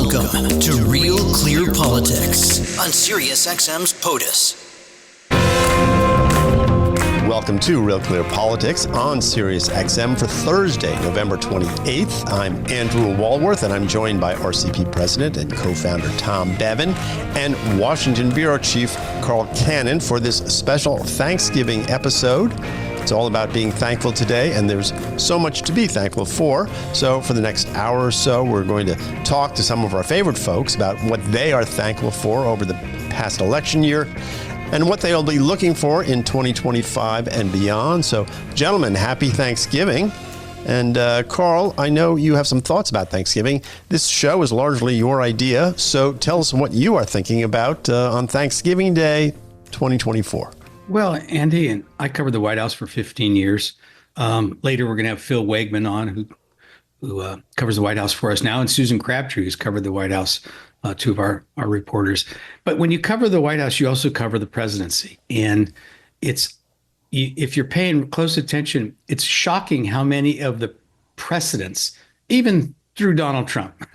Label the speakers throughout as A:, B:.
A: Welcome to Real Clear Politics on SiriusXM's POTUS.
B: Welcome to Real Clear Politics on SiriusXM for Thursday, November 28th. I'm Andrew Walworth, and I'm joined by RCP President and co-founder Tom Bevan and Washington Bureau Chief Carl Cannon for this special Thanksgiving episode. It's all about being thankful today, and there's so much to be thankful for. So for the next hour or so, we're going to talk to some of our favorite folks about what they are thankful for over the past election year and what they'll be looking for in 2025 and beyond. So, gentlemen, happy Thanksgiving. And Carl, I know you have some thoughts about Thanksgiving. This show is largely your idea, so tell us what you are thinking about on Thanksgiving Day 2024.
C: Well, Andy, and I covered the White House for 15 years. Later, we're going to have Phil Wegmann on, who covers the White House for us now, and Susan Crabtree, who's covered the White House, two of our reporters. But when you cover the White House, you also cover the presidency. And if you're paying close attention, it's shocking how many of the precedents, even through Donald Trump,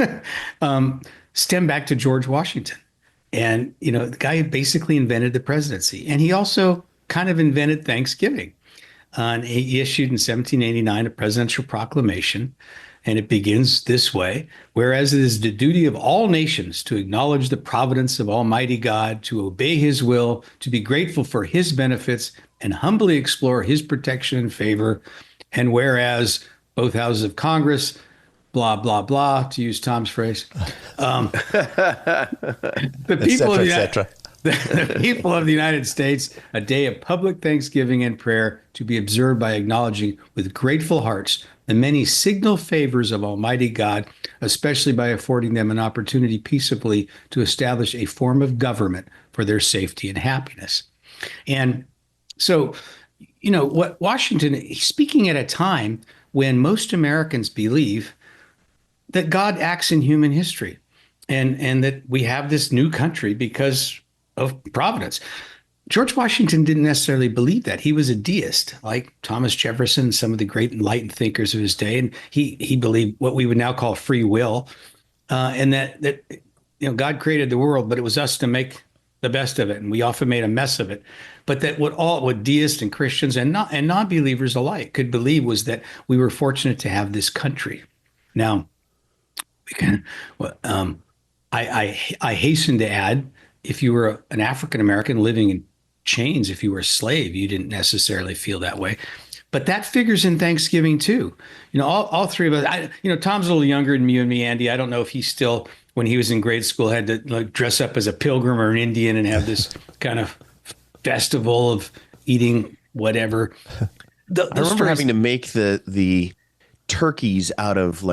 C: stem back to George Washington. And, you know, the guy who basically invented the presidency. And he also kind of invented Thanksgiving. And he issued in 1789 a presidential proclamation. And it begins this way: whereas it is the duty of all nations to acknowledge the providence of Almighty God, to obey his will, to be grateful for his benefits, and humbly explore his protection and favor. And whereas both houses of Congress, blah, blah, blah, to use Tom's phrase, the people of the United States, a day of public thanksgiving and prayer to be observed by acknowledging with grateful hearts the many signal favors of Almighty God, especially by affording them an opportunity peaceably to establish a form of government for their safety and happiness. And so, you know, what Washington, he's speaking at a time when most Americans believe that God acts in human history and that we have this new country because of providence. George Washington didn't necessarily believe that. He was a deist, like Thomas Jefferson, some of the great enlightened thinkers of his day. And he believed what we would now call free will, and that you know, God created the world, but it was us to make the best of it. And we often made a mess of it. But that what deists and Christians and non-believers alike could believe was that we were fortunate to have this country. Now, I hasten to add, if you were an African American living in chains, if you were a slave, you didn't necessarily feel that way. But that figures in Thanksgiving too. You know, all three of us. Tom's a little younger than you and me, Andy. I don't know if he still, when he was in grade school, had to like dress up as a pilgrim or an Indian and have this kind of festival of eating whatever.
D: I remember having to make the turkeys out of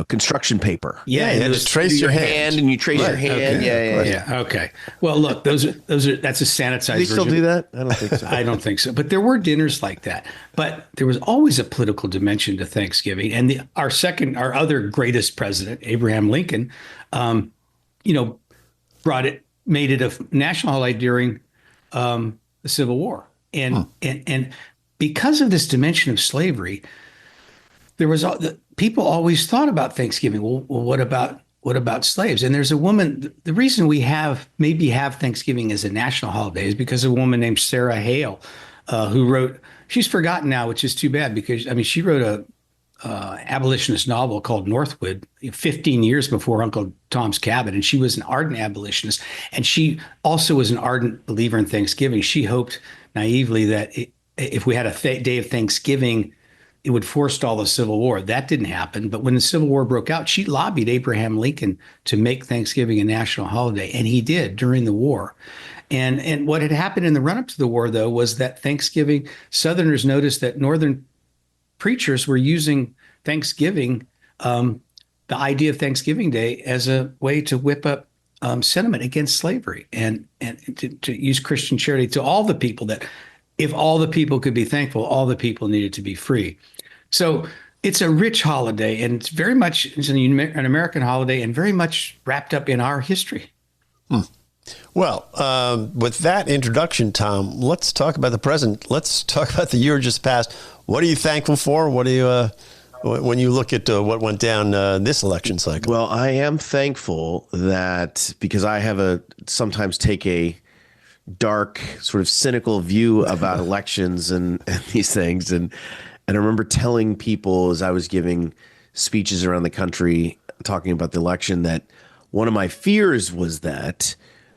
D: construction paper.
B: Yeah, you just trace your hand
D: and you trace your hand.
C: Okay. Yeah. Okay. Well, look, that's a sanitized version.
D: Do they still do that? I don't think so.
C: I don't think so. But there were dinners like that. But there was always a political dimension to Thanksgiving. And our other greatest president, Abraham Lincoln, made it a national holiday during the Civil War. And because of this dimension of slavery, there was people always thought about Thanksgiving. Well, what about slaves? And there's a woman. The reason we maybe have Thanksgiving as a national holiday is because of a woman named Sarah Hale, who wrote. She's forgotten now, which is too bad because she wrote a abolitionist novel called Northwood 15 years before Uncle Tom's Cabin, and she was an ardent abolitionist, and she also was an ardent believer in Thanksgiving. She hoped naively that if we had a day of Thanksgiving, it would forestall the Civil War. That didn't happen. But when the Civil War broke out, she lobbied Abraham Lincoln to make Thanksgiving a national holiday. And he did during the war. And what had happened in the run-up to the war, though, was that Thanksgiving, Southerners noticed that Northern preachers were using Thanksgiving, the idea of Thanksgiving Day, as a way to whip up sentiment against slavery and to use Christian charity to all the people, that if all the people could be thankful, all the people needed to be free. So it's a rich holiday, and it's an American holiday and very much wrapped up in our history.
B: Well, with that introduction, Tom, let's talk about the present. Let's talk about the year just passed. What are you thankful for? What are you when you look at what went down this election cycle?
D: Well, I am thankful that, because I sometimes take a dark, sort of cynical view about elections and these things. And I remember telling people as I was giving speeches around the country talking about the election that one of my fears was that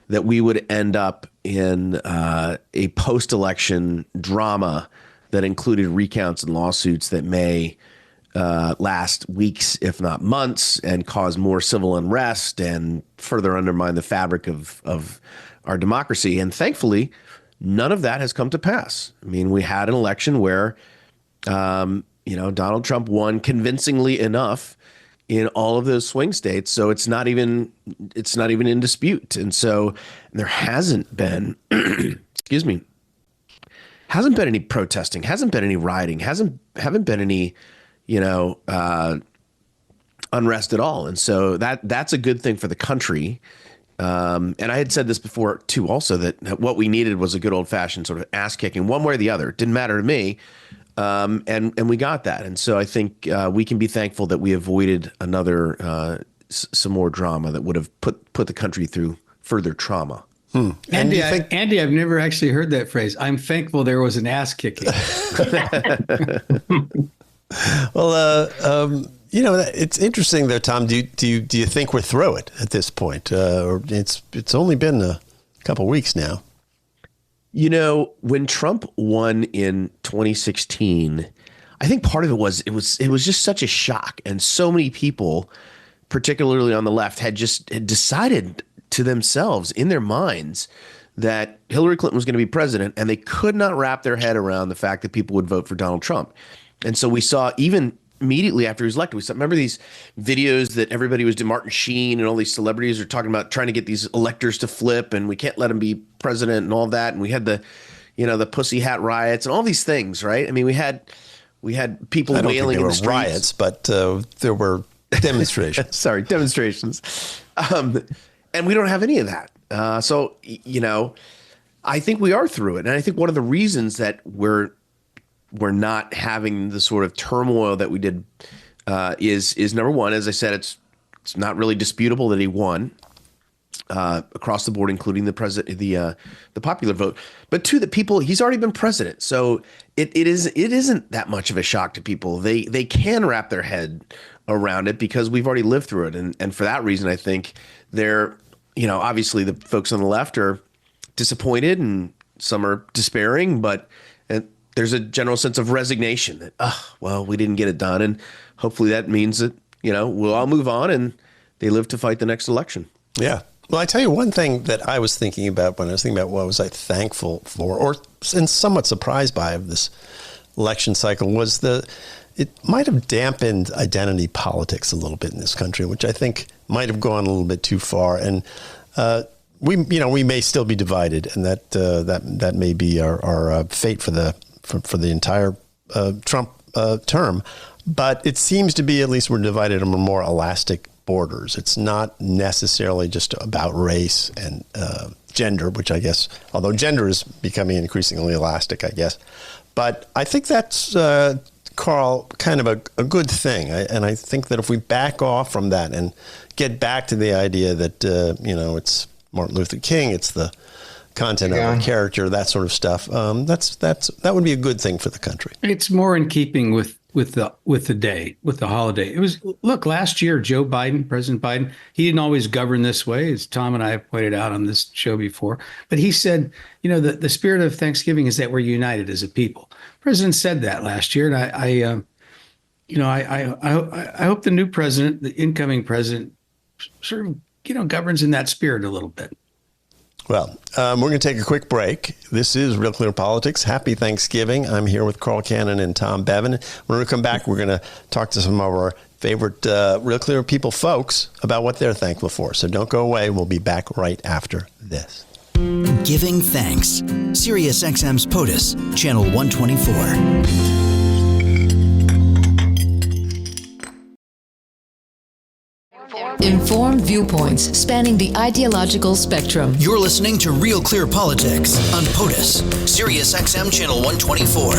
D: we would end up in a post-election drama that included recounts and lawsuits that may last weeks, if not months, and cause more civil unrest and further undermine the fabric of our democracy. And thankfully, none of that has come to pass. I mean, we had an election where, Donald Trump won convincingly enough in all of those swing states, so it's not even in dispute. And so there hasn't been, hasn't been any protesting, hasn't been any rioting, haven't been any, unrest at all. And so that's a good thing for the country. And I had said this before too, also, that what we needed was a good old fashioned sort of ass kicking, one way or the other. It didn't matter to me. And we got that. And so I think we can be thankful that we avoided another some more drama that would have put the country through further trauma.
C: Andy, I've never actually heard that phrase. I'm thankful there was an ass kicking.
B: Well, it's interesting there, Tom. Do you think we're through it at this point? Or it's only been a couple of weeks now.
D: When Trump won in 2016, I think part of it was just such a shock, and so many people, particularly on the left, had decided to themselves in their minds that Hillary Clinton was going to be president, and they could not wrap their head around the fact that people would vote for Donald Trump. And so we saw, even immediately after he was elected, remember these videos that everybody was doing, Martin Sheen and all these celebrities are talking about trying to get these electors to flip, and we can't let him be president and all that. And we had the Pussy Hat riots and all these things, right? I mean, we had people wailing in the streets.
B: Riots, but there were demonstrations.
D: Sorry, demonstrations. And we don't have any of that. So I think we are through it. And I think one of the reasons that we're not having the sort of turmoil that we did is number one, as I said, it's not really disputable that he won across the board, including the popular vote. But two, that he's already been president, so it isn't that much of a shock to people. They can wrap their head around it because we've already lived through it, and for that reason, I think they're obviously the folks on the left are disappointed and some are despairing, but there's a general sense of resignation that, we didn't get it done. And hopefully that means that, we'll all move on and they live to fight the next election.
B: Yeah. Well, I tell you one thing that I was thinking about when I was thinking about what was I thankful for and somewhat surprised by of this election cycle was it might have dampened identity politics a little bit in this country, which I think might have gone a little bit too far. And, we may still be divided, and that may be our fate for the entire Trump term. But it seems to be, at least we're divided on more elastic borders. It's not necessarily just about race and gender, which I guess, although gender is becoming increasingly elastic, I guess. But I think that's, Carl, kind of a good thing. And I think that if we back off from that and get back to the idea that, it's Martin Luther King, it's the content of our character, that sort of stuff. That would be a good thing for the country.
C: It's more in keeping with the day, with the holiday. It was, look, last year, President Biden, he didn't always govern this way, as Tom and I have pointed out on this show before. But he said, the spirit of Thanksgiving is that we're united as a people. The president said that last year, and I hope the new president, the incoming president, sort of governs in that spirit a little bit.
B: Well, we're going to take a quick break. This is Real Clear Politics. Happy Thanksgiving. I'm here with Carl Cannon and Tom Bevan. When we come back, we're going to talk to some of our favorite Real Clear people folks about what they're thankful for. So don't go away. We'll be back right after this.
A: Giving thanks. SiriusXM's POTUS, Channel 124.
E: Informed viewpoints spanning the ideological spectrum.
A: You're listening to Real Clear Politics on POTUS, SiriusXM Channel 124.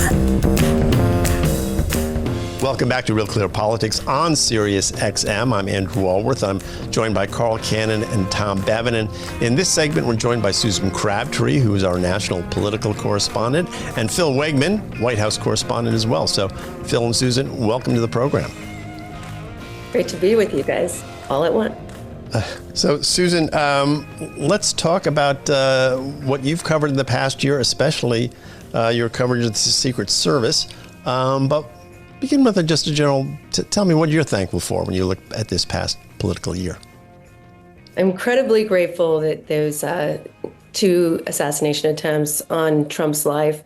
B: Welcome back to Real Clear Politics on Sirius XM. I'm Andrew Walworth. I'm joined by Carl Cannon and Tom Bevan. And in this segment, we're joined by Susan Crabtree, who is our national political correspondent, and Phil Wegmann, White House correspondent as well. So, Phil and Susan, welcome to the program.
F: Great to be with you guys all at once.
B: So, Susan, let's talk about what you've covered in the past year, especially your coverage of the Secret Service. But begin with just a general, tell me what you're thankful for when you look at this past political year.
F: I'm incredibly grateful that those two assassination attempts on Trump's life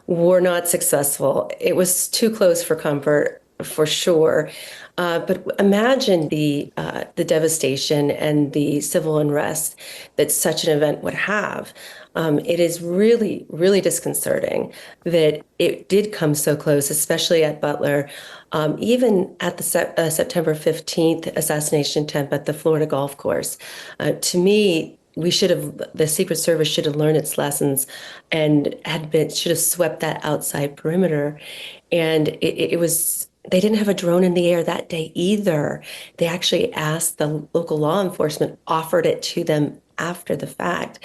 F: were not successful. It was too close for comfort, for sure. But imagine the devastation and the civil unrest that such an event would have. It is really, really disconcerting that it did come so close, especially at Butler. Even at the September 15th assassination attempt at the Florida golf course. To me, the Secret Service should have learned its lessons and should have swept that outside perimeter. And they didn't have a drone in the air that day either. They actually asked the local law enforcement, offered it to them after the fact.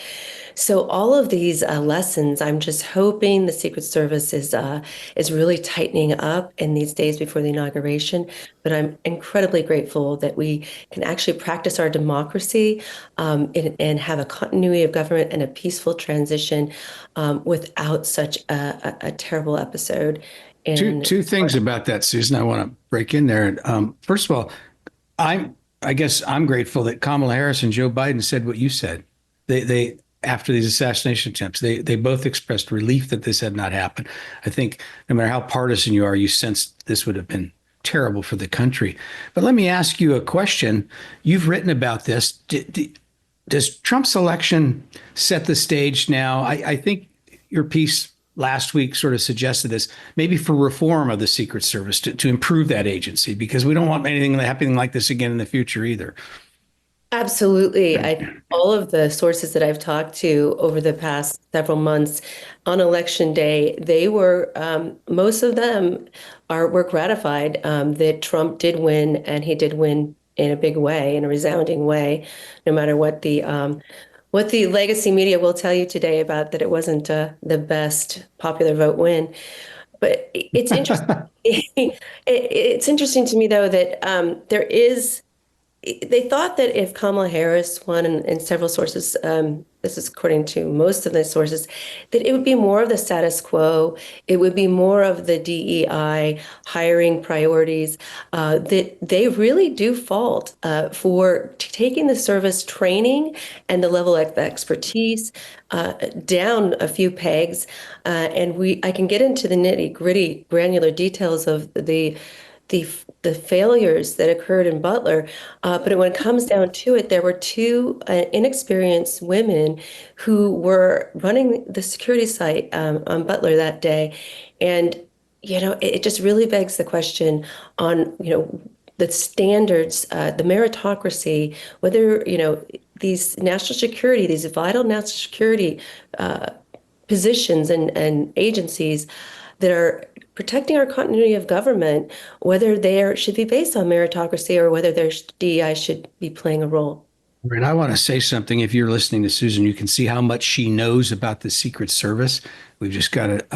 F: So all of these lessons, I'm just hoping the Secret Service is really tightening up in these days before the inauguration. But I'm incredibly grateful that we can actually practice our democracy and have a continuity of government and a peaceful transition without such a terrible episode. And
C: Two things about that, Susan, I want to break in there. First of all, I guess I'm grateful that Kamala Harris and Joe Biden said what you said. They after these assassination attempts, they both expressed relief that this had not happened. I think no matter how partisan you are, you sensed this would have been terrible for the country. But let me ask you a question. You've written about this. Does Trump's election set the stage now? I think your piece last week sort of suggested this, maybe for reform of the Secret Service to improve that agency, because we don't want anything happening like this again in the future either.
F: Absolutely. All of the sources that I've talked to over the past several months on Election Day, they were, most of them were gratified that Trump did win, and he did win in a big way, in a resounding way, no matter what the legacy media will tell you today about that it wasn't the best popular vote win. But it's interesting. It's interesting to me, though, that they thought that if Kamala Harris won, and several sources, this is according to most of the sources, that it would be more of the status quo. It would be more of the DEI hiring priorities that they really do fault for taking the service training and the level of expertise down a few pegs. And I can get into the nitty-gritty granular details of the failures that occurred in Butler. But when it comes down to it, there were two inexperienced women who were running the security site on Butler that day. And, it just really begs the question on, the standards, the meritocracy, whether, these national security, these vital national security positions and agencies that are protecting our continuity of government, whether they should be based on meritocracy or whether their DEI should be playing a role.
C: Right. I want to say something. If you're listening to Susan, you can see how much she knows about the Secret Service. We've just got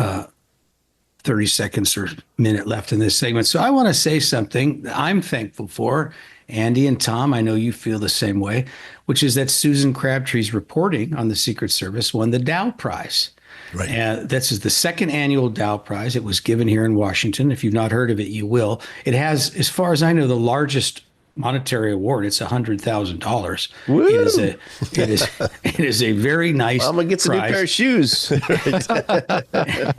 C: 30 seconds or minute left in this segment. So I want to say something that I'm thankful for. Andy and Tom, I know you feel the same way, which is that Susan Crabtree's reporting on the Secret Service won the Dow Prize. Right. This is the second annual Dow Prize. It was given here in Washington. If you've not heard of it, you will. It has, as far as I know, the largest monetary award. It's $100,000. It is a very nice
D: I'm gonna get some new pair of shoes.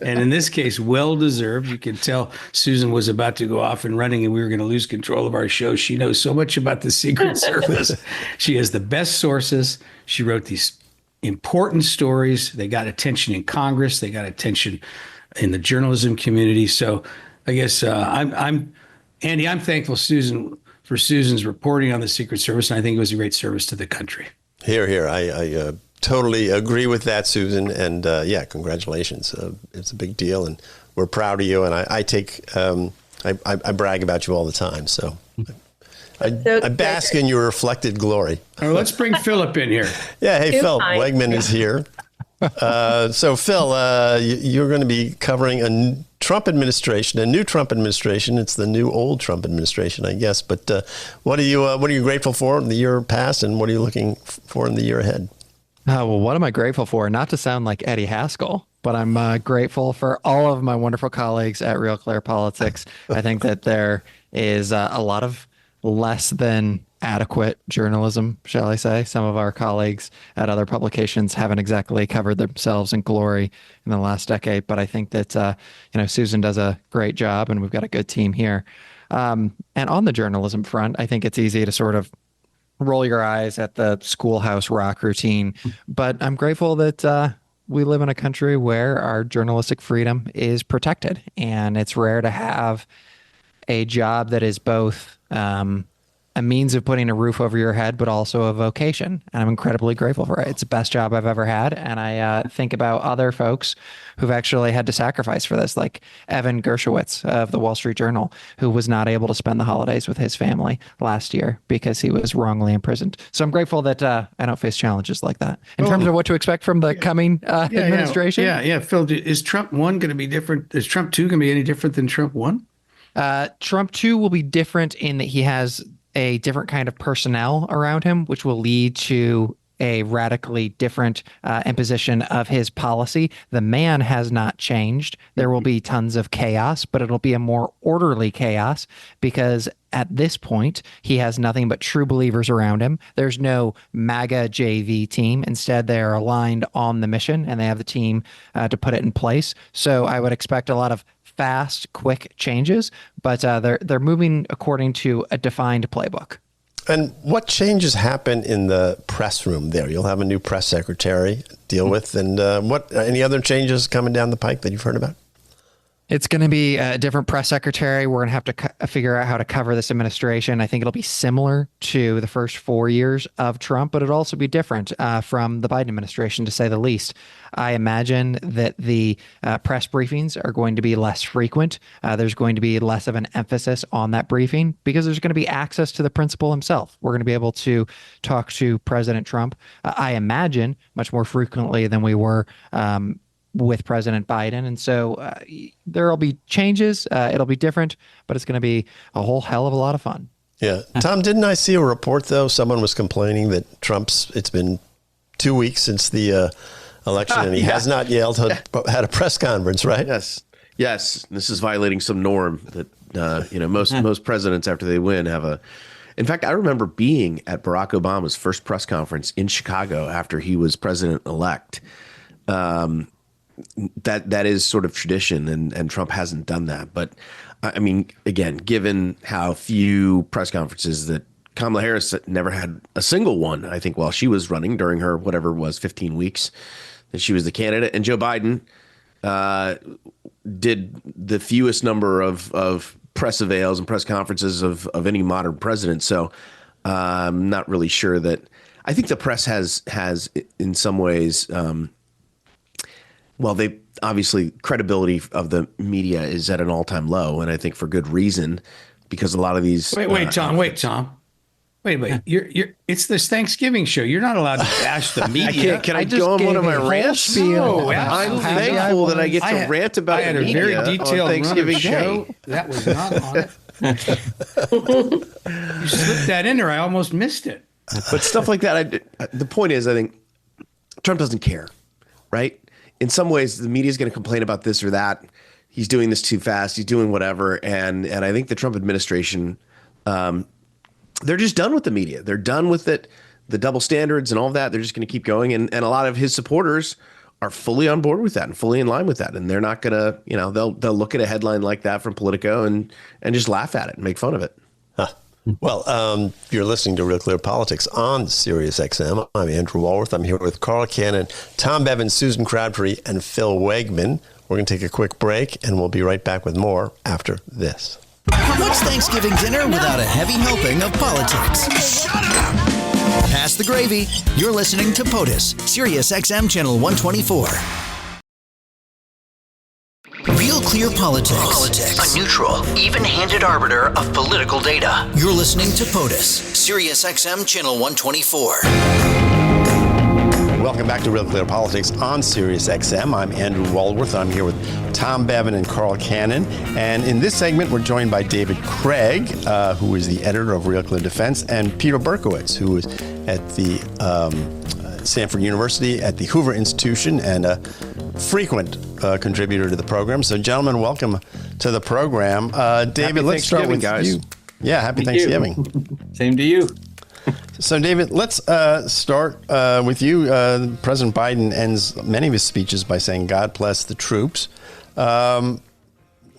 C: And in this case, well deserved. You can tell Susan was about to go off and running, and we were going to lose control of our show. She knows so much about the Secret Service. She has the best sources. She wrote these important stories. They got attention in Congress. They got attention in the journalism community. So I guess I'm thankful for Susan's reporting on the Secret Service, and I think it was a great service to the country.
B: Here, here. I totally agree with that, Susan. And congratulations. It's a big deal, and we're proud of you. And I take I brag about you all the time, so I bask in your reflected glory.
C: All right, let's bring Philip in here.
B: Yeah, hey,
F: Too
B: Phil
F: kind.
B: Wegmann is here. So, Phil, you're going to be covering a new Trump administration. It's the new old Trump administration, I guess. But what are you grateful for in the year past, and what are you looking for in the year ahead?
G: Well, what am I grateful for? Not to sound like Eddie Haskell, but I'm grateful for all of my wonderful colleagues at RealClearPolitics. I think that there is a lot of less than adequate journalism, shall I say. Some of our colleagues at other publications haven't exactly covered themselves in glory in the last decade, but I think that Susan does a great job, and we've got a good team here. And on the journalism front, I think it's easy to sort of roll your eyes at the schoolhouse rock routine, but I'm grateful that we live in a country where our journalistic freedom is protected, and it's rare to have a job that is both a means of putting a roof over your head, but also a vocation. And I'm incredibly grateful for it. It's the best job I've ever had. And I think about other folks who've actually had to sacrifice for this, like Evan Gershowitz of the Wall Street Journal, who was not able to spend the holidays with his family last year because he was wrongly imprisoned. So I'm grateful that I don't face challenges like that. In terms of what to expect from the coming administration.
C: Yeah. Phil, is Trump 1 going to be different? Is Trump 2 going to be any different than Trump 1?
G: Trump 2 will be different in that he has a different kind of personnel around him, which will lead to a radically different imposition of his policy. The man has not changed. There will be tons of chaos, but it'll be a more orderly chaos because at this point, he has nothing but true believers around him. There's no MAGA JV team. Instead, they are aligned on the mission, and they have the team to put it in place. So I would expect a lot of fast, quick changes, but they're moving according to a defined playbook.
B: And what changes happen in the press room there? You'll have a new press secretary to deal with, and any other changes coming down the pike that you've heard about?
G: It's going to be a different press secretary. We're going to have to figure out how to cover this administration. I think it'll be similar to the first 4 years of Trump, but it'll also be different from the Biden administration, to say the least. I imagine that the press briefings are going to be less frequent. There's going to be less of an emphasis on that briefing because there's going to be access to the principal himself. We're going to be able to talk to President Trump, I imagine, much more frequently than we were with President Biden. And so there'll be changes. It'll be different, but it's going to be a whole hell of a lot of fun.
B: Yeah. Tom, didn't I see a report, though? Someone was complaining that it's been 2 weeks since the election, and he has not had a press conference, right?
D: Yes. This is violating some norm that, most presidents after they win have a. In fact, I remember being at Barack Obama's first press conference in Chicago after he was president-elect. That is sort of tradition, and Trump hasn't done that. But I mean, again, given how few press conferences that Kamala Harris never had a single one, I think, while she was running during her whatever it was 15 weeks that she was the candidate, and Joe Biden did the fewest number of press avails and press conferences of any modern president. So I'm not really sure that. I think the press has in some ways. Well, they obviously credibility of the media is at an all-time low, and I think for good reason, because a lot of these.
C: Wait, Tom. Wait. It's this Thanksgiving show. You're not allowed to bash the media.
D: Can I go on one of my rants?
C: No,
D: I'm thankful that I get to rant about
C: I had
D: the
C: a very
D: media
C: detailed
D: on Thanksgiving
C: show.
D: Day.
C: That was not on it. You slipped that in there. I almost missed it.
D: But stuff like that. The point is, I think Trump doesn't care, right? In some ways, the media is going to complain about this or that. He's doing this too fast. He's doing whatever. And I think the Trump administration, they're just done with the media. They're done with it, the double standards and all of that. They're just going to keep going. And a lot of his supporters are fully on board with that and fully in line with that. And they're not going to, they'll look at a headline like that from Politico and just laugh at it and make fun of it.
B: Well, you're listening to Real Clear Politics on Sirius XM. I'm Andrew Walworth. I'm here with Carl Cannon, Tom Bevan, Susan Crabtree, and Phil Wegmann. We're going to take a quick break, and we'll be right back with more after this.
A: What's Thanksgiving dinner without a heavy helping of politics? Shut up! Pass the gravy. You're listening to POTUS, Sirius XM Channel 124. Real RealClearPolitics, a neutral, even-handed arbiter of political data. You're listening to POTUS, Sirius XM Channel 124.
B: Welcome back to Real Clear Politics on Sirius XM. I'm Andrew Walworth. I'm here with Tom Bevan and Carl Cannon. And in this segment, we're joined by David Craig, who is the editor of RealClear Defense, and Peter Berkowitz, who is at the Stanford University at the Hoover Institution and a frequent contributor to the program. So, gentlemen, welcome to the program. David, let's start with
D: guys.
B: You. Yeah, happy Thanksgiving.
H: Same to you.
B: So, David, let's start with you. President Biden ends many of his speeches by saying, "God bless the troops." What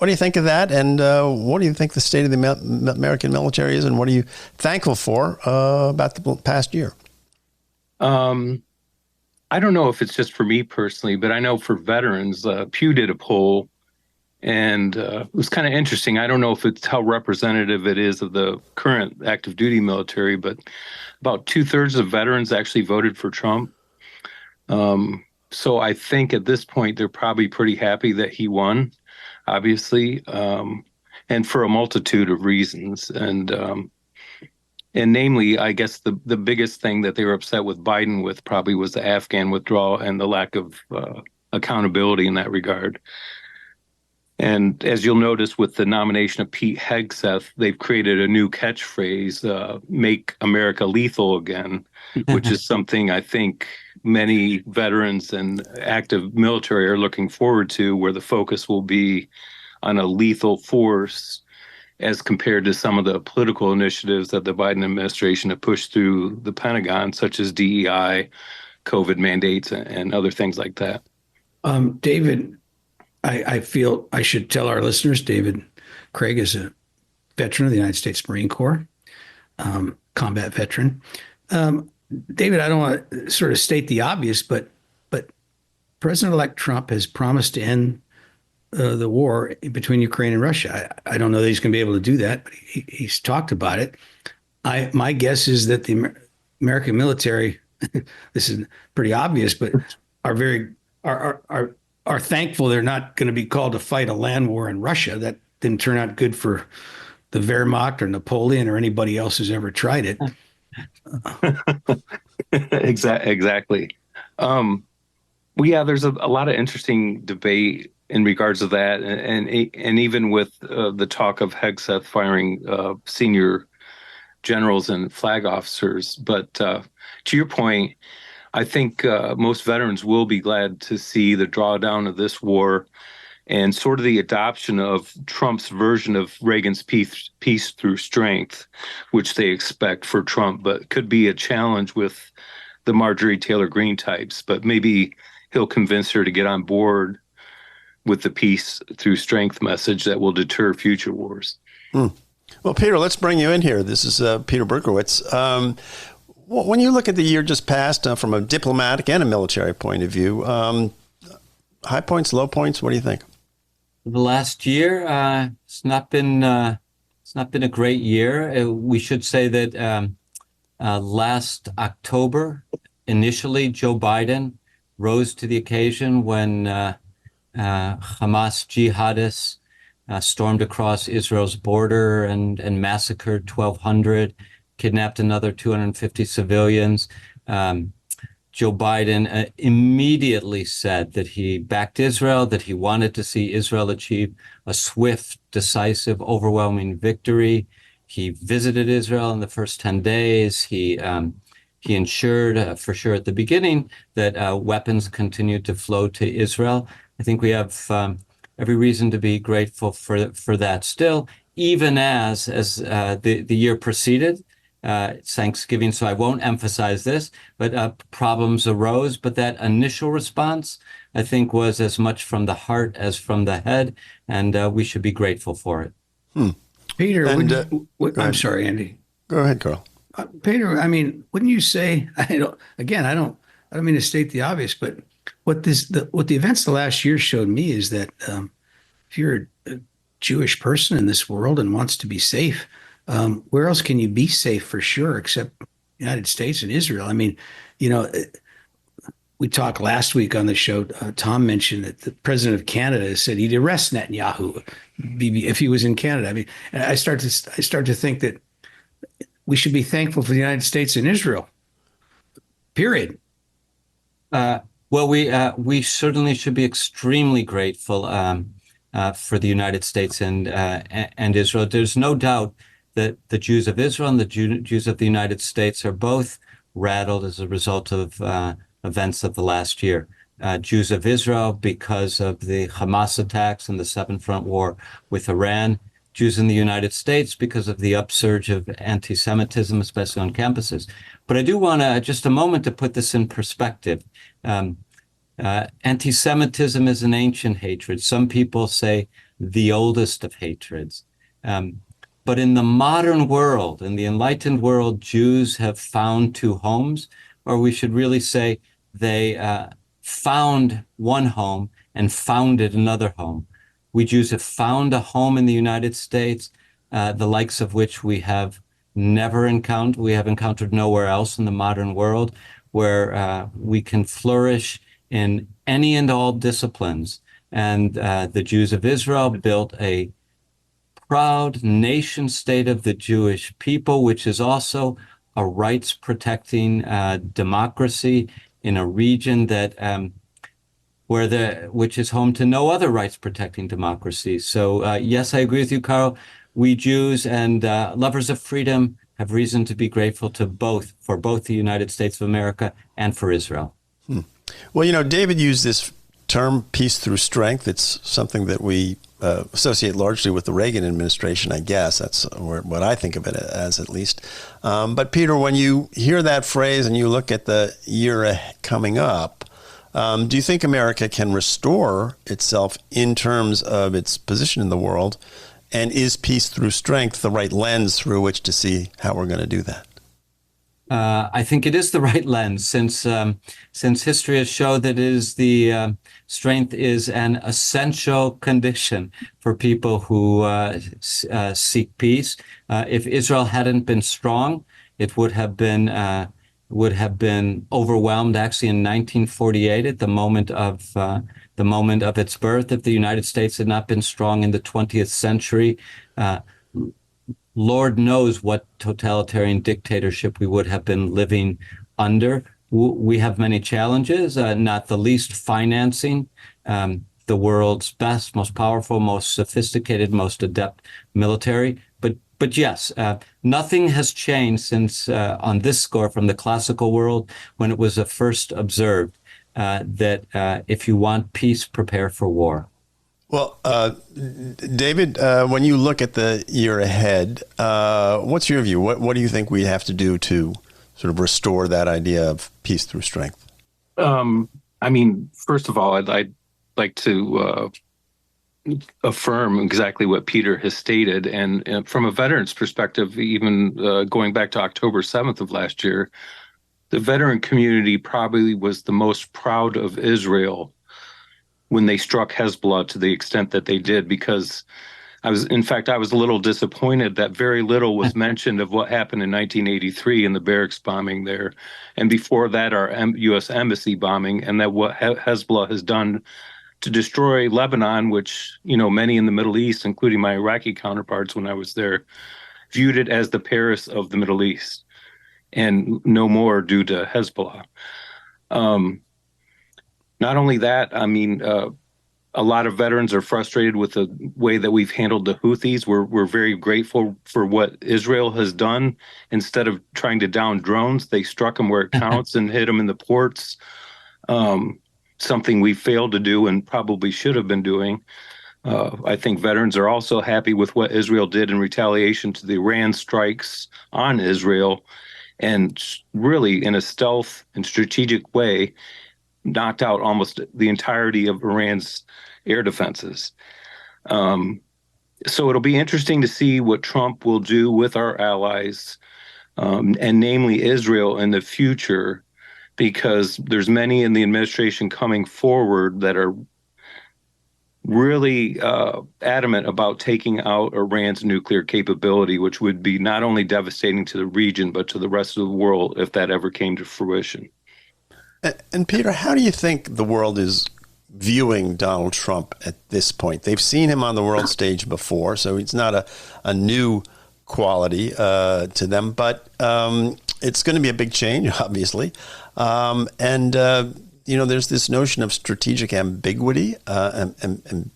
B: do you think of that? And what do you think the state of the American military is? And what are you thankful for about the past year?
H: I don't know if it's just for me personally, but I know for veterans, Pew did a poll, and it was kind of interesting. I don't know if it's how representative it is of the current active duty military, but about 2/3 of veterans actually voted for Trump. So I think at this point, they're probably pretty happy that he won, obviously, and for a multitude of reasons. And namely, I guess the biggest thing that they were upset with Biden with probably was the Afghan withdrawal and the lack of accountability in that regard. And as you'll notice with the nomination of Pete Hegseth, they've created a new catchphrase, "Make America Lethal Again," which is something I think many veterans and active military are looking forward to, where the focus will be on a lethal force as compared to some of the political initiatives that the Biden administration have pushed through the Pentagon, such as DEI, COVID mandates, and other things like that.
C: David, I feel I should tell our listeners, David Craig is a veteran of the United States Marine Corps, combat veteran. David, I don't want to sort of state the obvious, but President-elect Trump has promised to end the war between Ukraine and Russia. I don't know that he's going to be able to do that, but he's talked about it. My guess is that the American military, this is pretty obvious, but are thankful they're not going to be called to fight a land war in Russia. That didn't turn out good for the Wehrmacht or Napoleon or anybody else who's ever tried it.
H: Exactly. Well, yeah, there's a lot of interesting debate in regards to that, and even with the talk of Hegseth firing senior generals and flag officers. But to your point, I think most veterans will be glad to see the drawdown of this war and sort of the adoption of Trump's version of Reagan's peace through strength, which they expect for Trump, but could be a challenge with the Marjorie Taylor Greene types. But maybe he'll convince her to get on board with the peace through strength message that will deter future wars.
B: Well, Peter, let's bring you in here. This is Peter Berkowitz. When you look at the year just passed from a diplomatic and a military point of view, high points, low points, what do you think?
I: The last year, it's not been a great year. We should say that last October, initially, Joe Biden rose to the occasion when Hamas jihadists stormed across Israel's border and massacred 1,200, kidnapped another 250 civilians. Joe Biden immediately said that he backed Israel, that he wanted to see Israel achieve a swift, decisive, overwhelming victory. He visited Israel in the first 10 days. He ensured for sure at the beginning that weapons continued to flow to Israel. I think we have every reason to be grateful for that still, even as the year proceeded. It's Thanksgiving, so I won't emphasize this, but problems arose. But that initial response, I think, was as much from the heart as from the head, and we should be grateful for it.
C: Peter, I'm sorry, Andy.
B: Go ahead, Carl.
C: Peter, I mean, wouldn't you say? I don't mean to state the obvious, but what the events of the last year showed me is that if you're a Jewish person in this world and wants to be safe, where else can you be safe for sure except the United States and Israel? I mean, we talked last week on the show. Tom mentioned that the president of Canada said he'd arrest Netanyahu if he was in Canada. I mean, I start to think that we should be thankful for the United States and Israel. Period.
I: Well, we certainly should be extremely grateful for the United States and Israel. There's no doubt that the Jews of Israel and the Jews of the United States are both rattled as a result of events of the last year. Jews of Israel because of the Hamas attacks and the Seven Front War with Iran. Jews in the United States because of the upsurge of anti-Semitism, especially on campuses. But I do want to just a moment to put this in perspective. Anti-Semitism is an ancient hatred. Some people say the oldest of hatreds. But in the modern world, in the enlightened world, Jews have found two homes, or we should really say they found one home and founded another home. We Jews have found a home in the United States, the likes of which we have never encountered. We have encountered nowhere else in the modern world, where we can flourish in any and all disciplines. And the Jews of Israel built a proud nation state of the Jewish people, which is also a rights-protecting democracy in a region that which is home to no other rights-protecting democracy. So yes, I agree with you, Carl. We Jews and lovers of freedom have reason to be grateful for both the United States of America and for Israel.
B: Well, David used this term, peace through strength. It's something that we associate largely with the Reagan administration, I guess. That's what I think of it as, at least. But Peter, when you hear that phrase and you look at the year coming up, do you think America can restore itself in terms of its position in the world? And is peace through strength the right lens through which to see how we're going to do that?
I: I think it is the right lens, since history has shown that strength is an essential condition for people who seek peace. If Israel hadn't been strong, it would have been overwhelmed. Actually, in 1948, at the moment of its birth, if the United States had not been strong in the 20th century, Lord knows what totalitarian dictatorship we would have been living under. We have many challenges, not the least financing the world's best, most powerful, most sophisticated, most adept military. But yes, nothing has changed since on this score from the classical world, when it was first observed that if you want peace, prepare for war.
B: Well, David, when you look at the year ahead, what's your view? What do you think we have to do to sort of restore that idea of peace through strength?
H: I mean, first of all, I'd like to affirm exactly what Peter has stated. And from a veteran's perspective, even going back to October 7th of last year, the veteran community probably was the most proud of Israel when they struck Hezbollah to the extent that they did, because I was a little disappointed that very little was mentioned of what happened in 1983 in the barracks bombing there. And before that, our U.S. embassy bombing, and that what Hezbollah has done to destroy Lebanon, which, many in the Middle East, including my Iraqi counterparts when I was there, viewed it as the Paris of the Middle East, and no more due to Hezbollah. Not only that, I mean, a lot of veterans are frustrated with the way that we've handled the Houthis. We're very grateful for what Israel has done. Instead of trying to down drones, they struck them where it counts and hit them in the ports. Something we failed to do and probably should have been doing. I think veterans are also happy with what Israel did in retaliation to the Iran strikes on Israel, and really in a stealth and strategic way knocked out almost the entirety of Iran's air defenses. So it'll be interesting to see what Trump will do with our allies, and namely Israel, in the future, because there's many in the administration coming forward that are really adamant about taking out Iran's nuclear capability, which would be not only devastating to the region, but to the rest of the world if that ever came to fruition.
B: And Peter, how do you think the world is viewing Donald Trump at this point? They've seen him on the world stage before, so it's not a new quality to them, but it's going to be a big change, obviously. There's this notion of strategic ambiguity, ambiguity,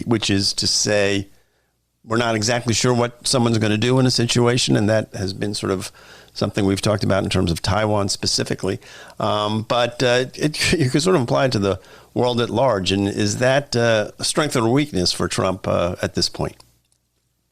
B: which is to say we're not exactly sure what someone's going to do in a situation, and that has been sort of something we've talked about in terms of Taiwan specifically. But you could sort of apply it to the world at large. And is that a strength or a weakness for Trump at this point?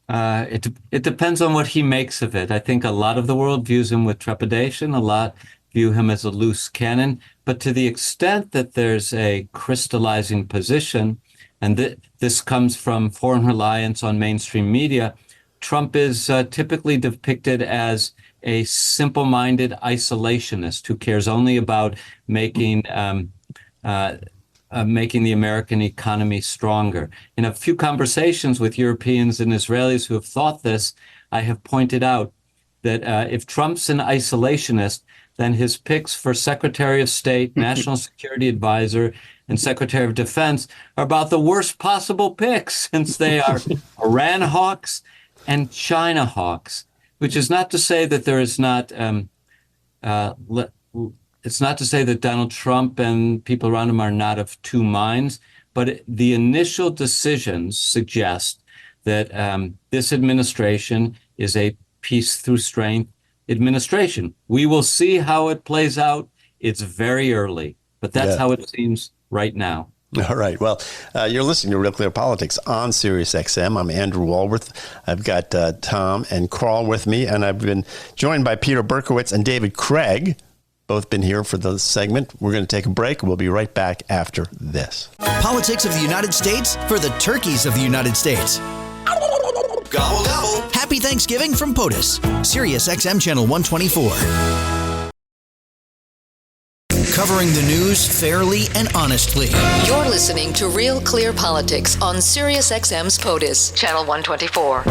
I: It depends on what he makes of it. I think a lot of the world views him with trepidation. A lot view him as a loose cannon. But to the extent that there's a crystallizing position, and this comes from foreign reliance on mainstream media, Trump is typically depicted as a simple-minded isolationist who cares only about making the American economy stronger. In a few conversations with Europeans and Israelis who have thought this, I have pointed out that if Trump's an isolationist, then his picks for Secretary of State, National Security Advisor, and Secretary of Defense are about the worst possible picks, since they are Iran hawks and China hawks, which is not to say that there is not it's not to say that Donald Trump and people around him are not of two minds, but the initial decisions suggest that this administration is a peace through strength administration. We will see how it plays out. It's very early, but that's how it seems right now.
B: All right. Well, you're listening to Real Clear Politics on Sirius XM. I'm Andrew Walworth. I've got Tom and Carl with me, and I've been joined by Peter Berkowitz and David Craig. Both been here for the segment. We're going to take a break. We'll be right back after this.
A: Politics of the United States for the turkeys of the United States. Gobble, gobble. Happy Thanksgiving from POTUS, Sirius XM Channel 124. Covering the news fairly and honestly.
E: You're listening to Real Clear Politics on Sirius XM's POTUS, Channel 124.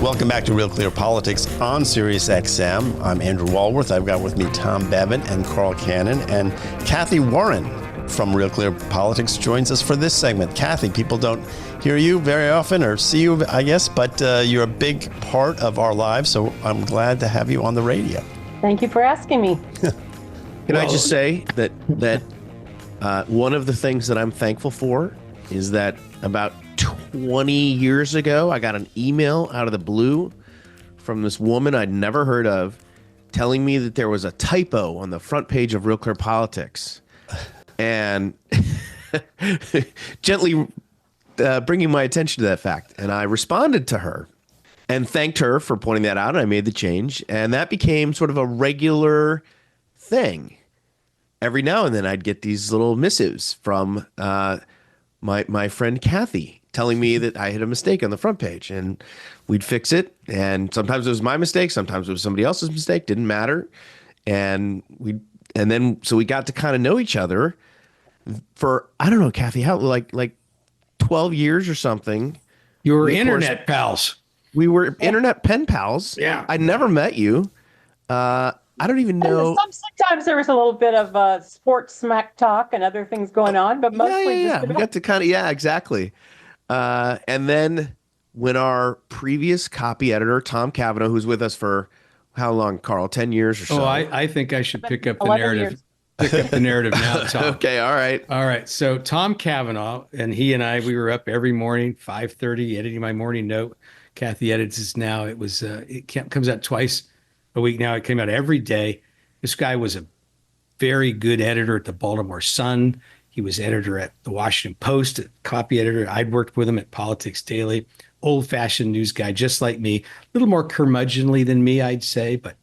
B: Welcome back to Real Clear Politics on Sirius XM. I'm Andrew Walworth. I've got with me Tom Bevan and Carl Cannon, and Cathi Warren from Real Clear Politics joins us for this segment. Cathi, people don't hear you very often or see you, I guess, but you're a big part of our lives, so I'm glad to have you on the radio.
J: Thank you for asking me.
D: Can I just say that one of the things that I'm thankful for is that about 20 years ago, I got an email out of the blue from this woman I'd never heard of telling me that there was a typo on the front page of Real Clear Politics, and gently bringing my attention to that fact. And I responded to her and thanked her for pointing that out, and I made the change, and that became sort of a regular thing. Every now and then I'd get these little missives from my friend Cathi telling me that I had a mistake on the front page, and we'd fix it. And sometimes it was my mistake, sometimes it was somebody else's mistake, didn't matter. And then we got to kind of know each other for, I don't know, Cathi, how like 12 years or something.
C: You were internet pals.
D: We were internet pen pals.
C: Yeah.
D: I'd never met you. I don't even know.
J: Sometimes there was a little bit of sports smack talk and other things going on, but mostly just
D: we got to kind of, exactly. And then when our previous copy editor, Tom Cavanaugh, who's with us for how long, Carl? 10 years or so?
C: Oh, I think I should pick up the narrative.
J: Years.
C: Pick up the narrative now, Tom.
D: Okay, all right.
C: All right. So Tom Cavanaugh and he and I, we were up every morning, 5:30, editing my morning note. Cathi edits this now. It was comes out twice a week now. It came out every day. This guy was a very good editor at the Baltimore Sun. He was editor at the Washington Post, a copy editor. I'd worked with him at Politics Daily. Old-fashioned news guy, just like me. A little more curmudgeonly than me, I'd say, but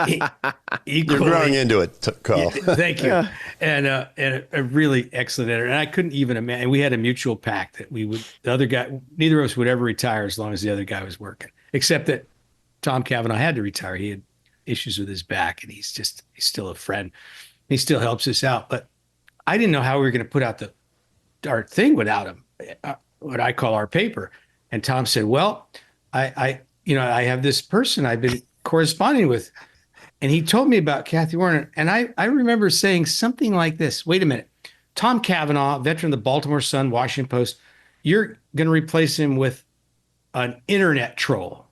C: equally.
B: You're growing into it, Carl.
C: Thank you. Yeah. And a really excellent editor. And I couldn't even imagine. We had a mutual pact that the other guy, neither of us would ever retire as long as the other guy was working, except that Tom Cavanaugh had to retire. He had issues with his back, and he's still a friend. He still helps us out. But I didn't know how we were going to put out our thing without him, what I call our paper. And Tom said, well, I have this person I've been corresponding with And he told me about Cathi Warren. And I remember saying something like this. Wait a minute. Tom Cavanaugh, veteran of the Baltimore Sun, Washington Post, you're going to replace him with an internet troll.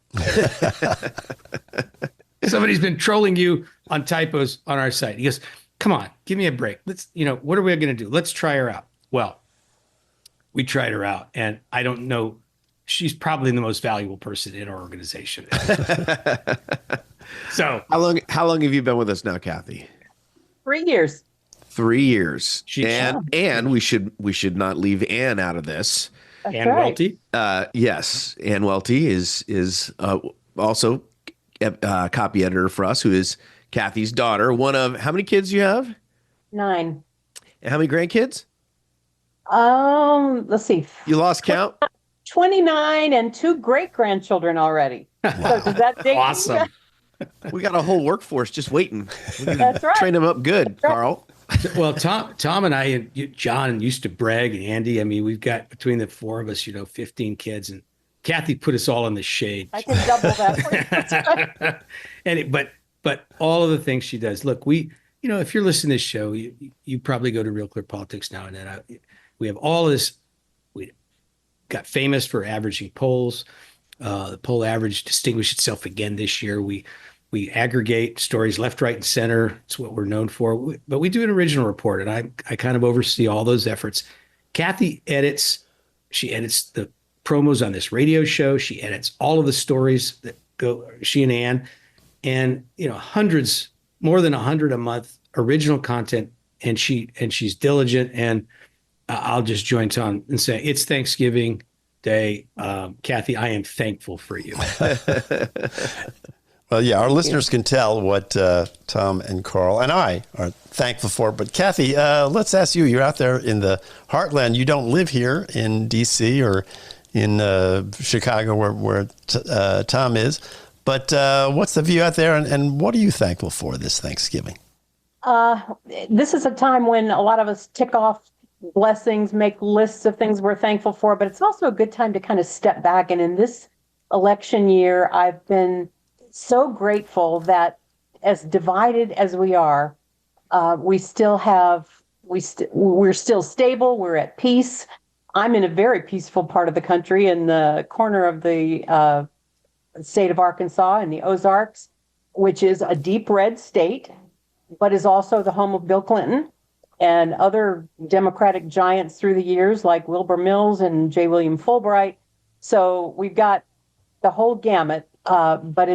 C: Somebody's been trolling you on typos on our site. He goes, come on, give me a break. Let's, what are we going to do? Let's try her out. Well, we tried her out, and I don't know. She's probably the most valuable person in our organization. So
D: how long have you been with us now, Cathi?
J: 3 years.
D: 3 years. And we should not leave Ann out of this.
J: That's
C: Ann
J: right.
C: Welty.
D: Yes, Ann Welty is also a copy editor for us, who is Cathy's daughter. One of how many kids you have?
J: 9.
D: And how many grandkids?
J: Let's see.
D: You lost count?
J: 29 and 2 great-grandchildren already. So does that date?
C: Awesome.
D: We got a whole workforce just waiting.
J: That's right.
D: Train them up good, Carl.
C: Well, Tom and I and John used to brag, and Andy. I mean, we've got between the 4 of us, 15 kids, and Cathi put us all in the shade.
J: I can double that for you.
C: But all of the things she does. Look, if you're listening to this show, you probably go to RealClearPolitics now and then. We have all this. We got famous for averaging polls. The poll average distinguished itself again this year. We aggregate stories left, right, and center. It's what we're known for. But we do an original report, and I kind of oversee all those efforts. Cathi edits. She edits the promos on this radio show. She edits all of the stories that go. She and Ann, and hundreds, more than 100 a month original content. And she's diligent. And I'll just join Tom and say it's Thanksgiving Day. Cathi, I am thankful for you.
B: Well, yeah, our listeners can tell what Tom and Carl and I are thankful for. But Cathi, let's ask you. You're out there in the heartland. You don't live here in D.C. or in Chicago where Tom is. But what's the view out there, and what are you thankful for this Thanksgiving?
J: This is a time when a lot of us tick off blessings, make lists of things we're thankful for, but it's also a good time to kind of step back. And in this election year, I've been so grateful that as divided as we are, we're still stable. We're at peace. I'm in a very peaceful part of the country, in the corner of the state of Arkansas in the Ozarks, which is a deep red state, but is also the home of Bill Clinton and other Democratic giants through the years, like Wilbur Mills and J. William Fulbright. So we've got the whole gamut, but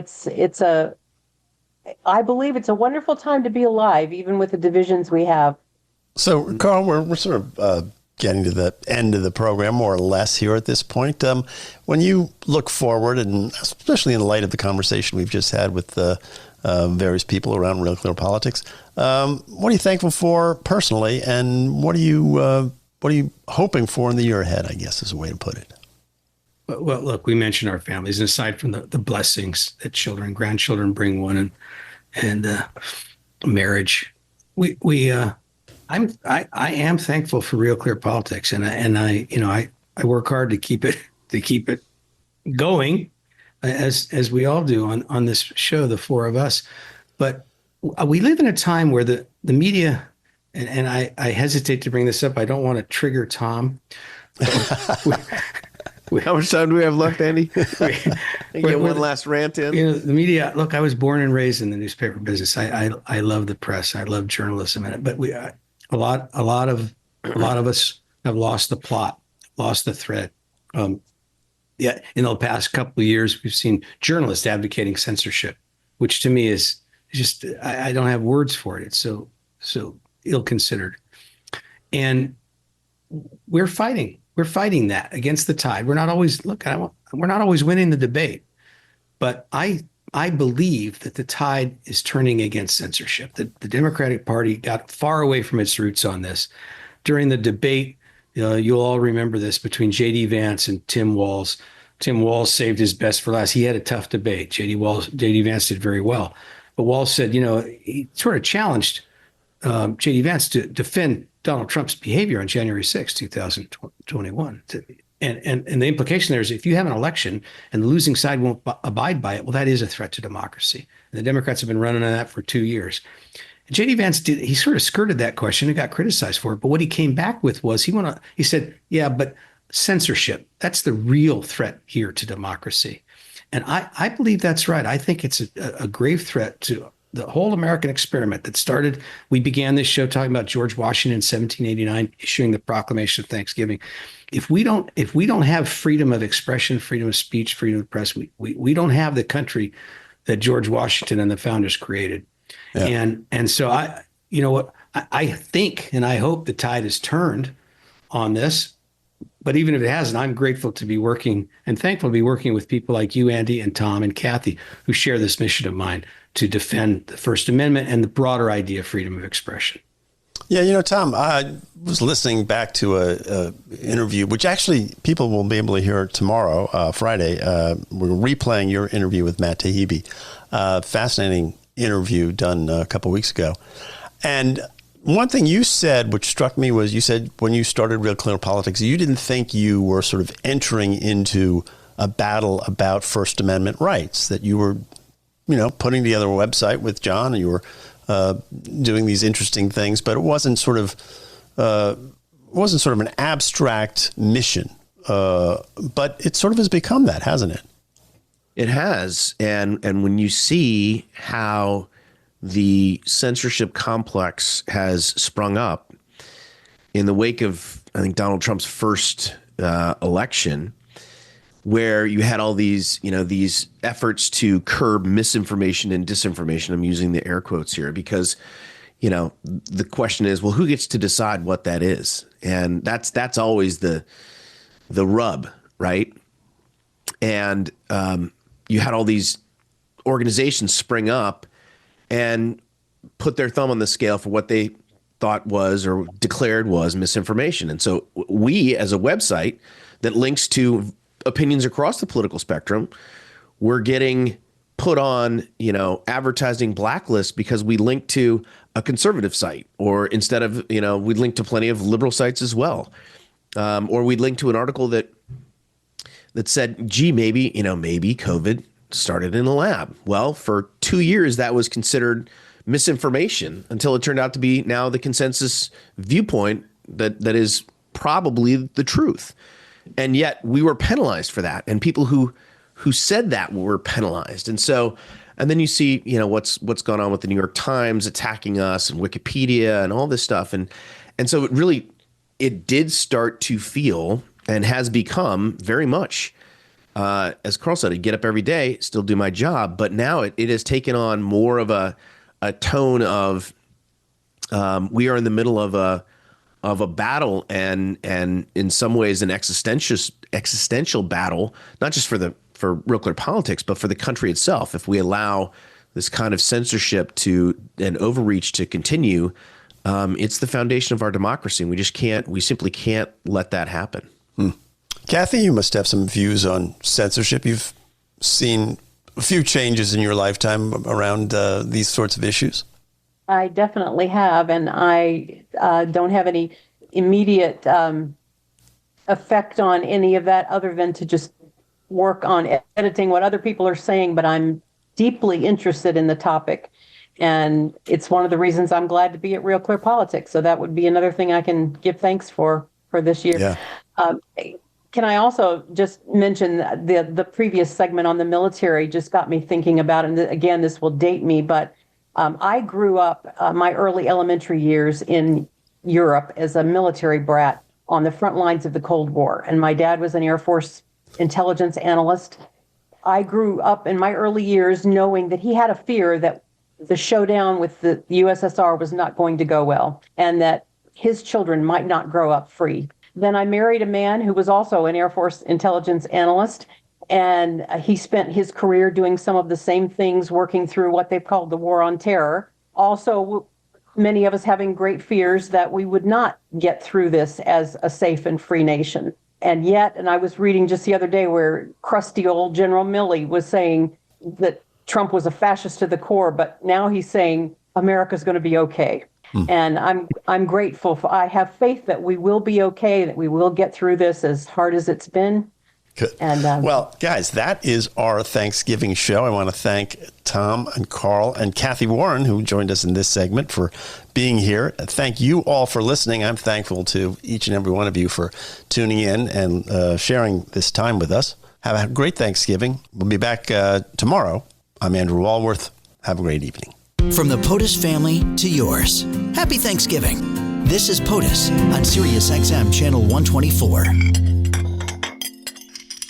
J: I believe it's a wonderful time to be alive, even with the divisions we have.
B: So, Carl, we're sort of getting to the end of the program, more or less, here at this point. When you look forward, and especially in light of the conversation we've just had with various people around Real Clear Politics, what are you thankful for personally, and what are you hoping for in the year ahead, I guess is a way to put it?
C: Well, look, we mentioned our families, and aside from the blessings that children, grandchildren bring one, and marriage, I am thankful for Real Clear Politics, and I work hard to keep it going, as we all do on this show, the 4 of us. But we live in a time where the media, and I hesitate to bring this up. I don't want to trigger Tom.
D: How much time do we have left, Andy? Get one last rant in.
C: The media. Look, I was born and raised in the newspaper business. I love the press. I love journalism, but a lot of us have lost the plot, lost the thread. In the past couple of years, we've seen journalists advocating censorship, which to me is just, I don't have words for it. It's so ill-considered. And we're fighting that against the tide. We're not always winning the debate, but I believe that the tide is turning against censorship. The Democratic Party got far away from its roots on this. During the debate, you'll all remember this, between J.D. Vance and Tim Walz. Tim Walz saved his best for last. He had a tough debate. J.D. Vance did very well. But Walz said, he sort of challenged J.D. Vance to defend Donald Trump's behavior on January 6, 2021. And the implication there is if you have an election and the losing side won't abide by it, well, that is a threat to democracy. And the Democrats have been running on that for 2 years. And J.D. Vance he sort of skirted that question and got criticized for it. But what he came back with was he said, yeah, but censorship, that's the real threat here to democracy. And I believe that's right. I think it's a grave threat to the whole American experiment that started. We began this show talking about George Washington in 1789 issuing the Proclamation of Thanksgiving. If we don't have freedom of expression, freedom of speech, freedom of press, we don't have the country that George Washington and the founders created. Yeah. And so I think and I hope the tide has turned on this. But even if it hasn't, I'm grateful to be working and thankful to be working with people like you, Andy, and Tom and Cathi, who share this mission of mine to defend the First Amendment and the broader idea of freedom of expression.
B: Yeah, Tom, I was listening back to a interview, which actually people will be able to hear tomorrow, Friday. We're replaying your interview with Matt Taibbi. Fascinating interview done a couple of weeks ago. And one thing you said, which struck me, was you said when you started Real Clear Politics, you didn't think you were sort of entering into a battle about First Amendment rights, that you were, putting together a website with John and you were doing these interesting things, but it wasn't sort of an abstract mission. But it sort of has become that, hasn't it?
D: It has. And when you see how the censorship complex has sprung up in the wake of, I think, Donald Trump's first election, where you had all these, these efforts to curb misinformation and disinformation. I'm using the air quotes here because, the question is, well, who gets to decide what that is? And that's always the rub, right? And you had all these organizations spring up and put their thumb on the scale for what they thought was or declared was misinformation. And so we, as a website that links to opinions across the political spectrum, we're getting put on, advertising blacklists because we link to a conservative site, or instead of, we'd link to plenty of liberal sites as well. Or we'd link to an article that said, gee, maybe COVID started in a lab. Well, for 2 years, that was considered misinformation until it turned out to be now the consensus viewpoint that is probably the truth. And yet we were penalized for that. And people who said that were penalized. And then you see, what's gone on with the New York Times attacking us and Wikipedia and all this stuff. And so it did start to feel and has become very much, as Carl said, I get up every day, still do my job. But now it has taken on more of a tone of we are in the middle of a battle and in some ways an existential battle, not just for Real Clear Politics, but for the country itself. If we allow this kind of censorship and overreach to continue, it's the foundation of our democracy. And we simply can't let that happen.
B: Cathi, you must have some views on censorship. You've seen a few changes in your lifetime around these sorts of issues.
J: I definitely have, and I don't have any immediate effect on any of that other than to just work on editing what other people are saying, but I'm deeply interested in the topic. And it's one of the reasons I'm glad to be at Real Clear Politics. So that would be another thing I can give thanks for this year.
B: Yeah.
J: Can I also just mention the previous segment on the military just got me thinking about, and again, this will date me, but I grew up my early elementary years in Europe as a military brat on the front lines of the Cold War. And my dad was an Air Force intelligence analyst. I grew up in my early years knowing that he had a fear that the showdown with the USSR was not going to go well and that his children might not grow up free. Then I married a man who was also an Air Force intelligence analyst, and he spent his career doing some of the same things, working through what they've called the War on Terror. Also, many of us having great fears that we would not get through this as a safe and free nation. And yet, and I was reading just the other day where crusty old General Milley was saying that Trump was a fascist to the core, but now he's saying America's going to be okay. And I'm grateful. I have faith that we will be okay, that we will get through this as hard as it's been.
B: Good.
J: And
B: well, guys, that is our Thanksgiving show. I want to thank Tom and Carl and Cathi Warren, who joined us in this segment, for being here. Thank you all for listening. I'm thankful to each and every one of you for tuning in and sharing this time with us. Have a great Thanksgiving. We'll be back tomorrow. I'm Andrew Walworth. Have a great evening.
A: From the POTUS family to yours, happy Thanksgiving. This is POTUS on Sirius XM Channel 124.